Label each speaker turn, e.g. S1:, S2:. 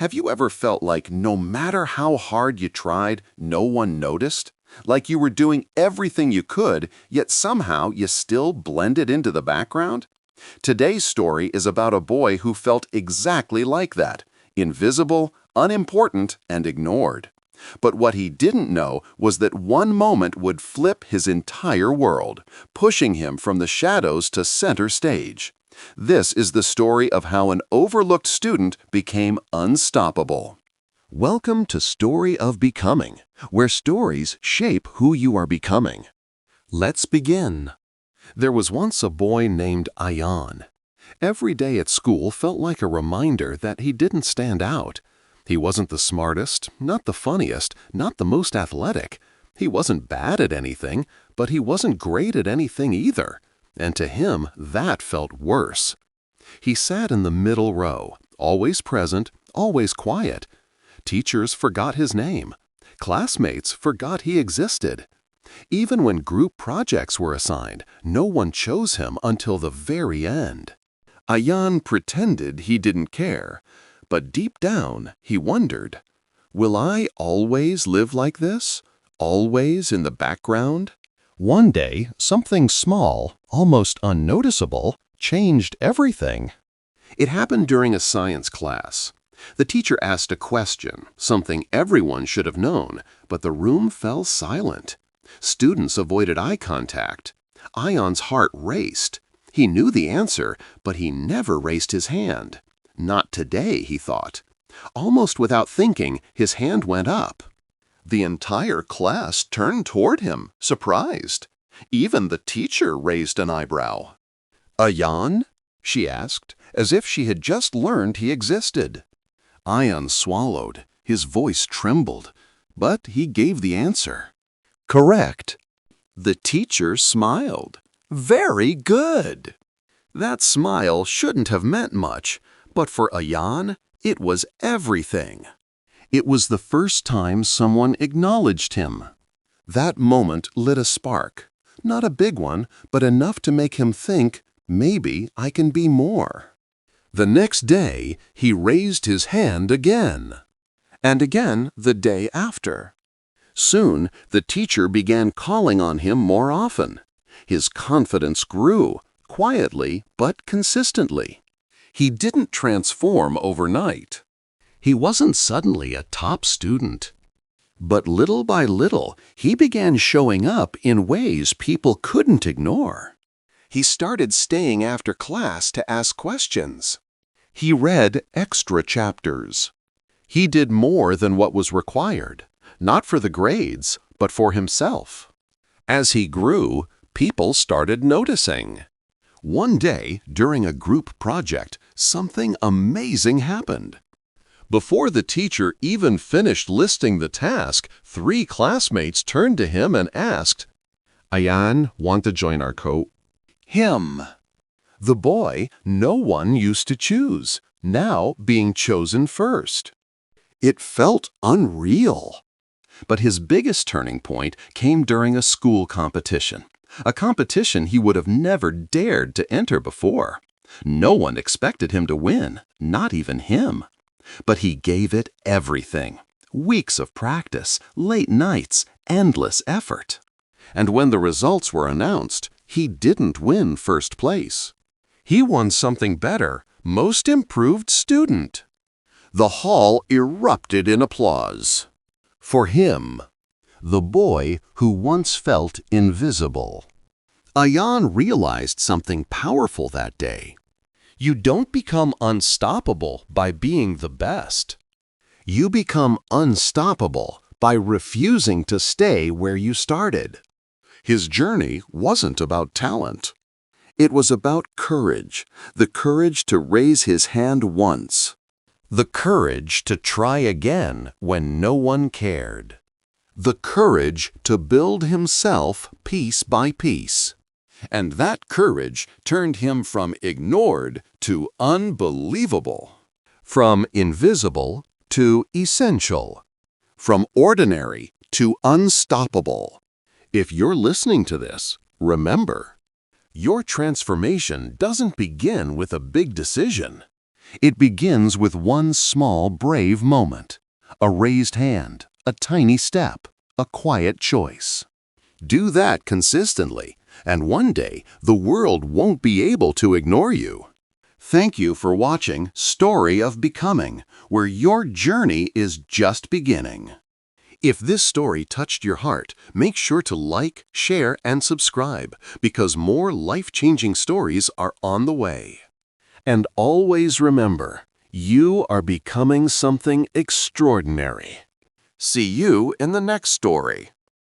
S1: Have you ever felt like no matter how hard you tried, no one noticed? Like you were doing everything you could, yet somehow you still blended into the background? Today's story is about a boy who felt exactly like that, invisible, unimportant, and ignored. But what he didn't know was that one moment would flip his entire world, pushing him from the shadows to center stage. This is the story of how an overlooked student became unstoppable. Welcome to Story of Becoming, where stories shape who you are becoming. Let's begin. There was once a boy named Ayan. Every day at school felt like a reminder that he didn't stand out. He wasn't the smartest, not the funniest, not the most athletic. He wasn't bad at anything, but he wasn't great at anything either. And to him, that felt worse. He sat in the middle row, always present, always quiet. Teachers forgot his name. Classmates forgot he existed. Even when group projects were assigned, no one chose him until the very end. Ayan pretended he didn't care, but deep down he wondered, will I always live like this? Always in the background? One day, something small, almost unnoticeable, changed everything. It happened during a science class. The teacher asked a question, something everyone should have known, but the room fell silent. Students avoided eye contact. Ayan's heart raced. He knew the answer, but he never raised his hand. Not today, he thought. Almost without thinking, his hand went up. The entire class turned toward him, surprised. Even the teacher raised an eyebrow. "Ayan?" she asked, as if she had just learned he existed. Ayan swallowed. His voice trembled, but he gave the answer. "Correct." The teacher smiled. "Very good." That smile shouldn't have meant much, but for Ayan, it was everything. It was the first time someone acknowledged him. That moment lit a spark. Not a big one, but enough to make him think, maybe I can be more. The next day, he raised his hand again. And again the day after. Soon, the teacher began calling on him more often. His confidence grew, quietly but consistently. He didn't transform overnight. He wasn't suddenly a top student. But little by little, he began showing up in ways people couldn't ignore. He started staying after class to ask questions. He read extra chapters. He did more than what was required, not for the grades, but for himself. As he grew, people started noticing. One day, during a group project, something amazing happened. Before the teacher even finished listing the task, 3 classmates turned to him and asked, "Ayan, want to join our co?" Him. The boy no one used to choose, now being chosen first. It felt unreal. But his biggest turning point came during a school competition. A competition he would have never dared to enter before. No one expected him to win, not even him. But he gave it everything. Weeks of practice, late nights, endless effort. And when the results were announced, he didn't win first place. He won something better, most improved student. The hall erupted in applause. For him, the boy who once felt invisible. Ayan realized something powerful that day. You don't become unstoppable by being the best. You become unstoppable by refusing to stay where you started. His journey wasn't about talent. It was about courage, the courage to raise his hand once. The courage to try again when no one cared. The courage to build himself piece by piece. And that courage turned him from ignored to unbelievable. From invisible to essential. From ordinary to unstoppable. If you're listening to this, remember, your transformation doesn't begin with a big decision. It begins with one small, brave moment. A raised hand, a tiny step, a quiet choice. Do that consistently, and one day the world won't be able to ignore you. Thank you for watching Story of Becoming, where your journey is just beginning. If this story touched your heart, make sure to like, share, and subscribe, because more life-changing stories are on the way. And always remember, you are becoming something extraordinary. See you in the next story.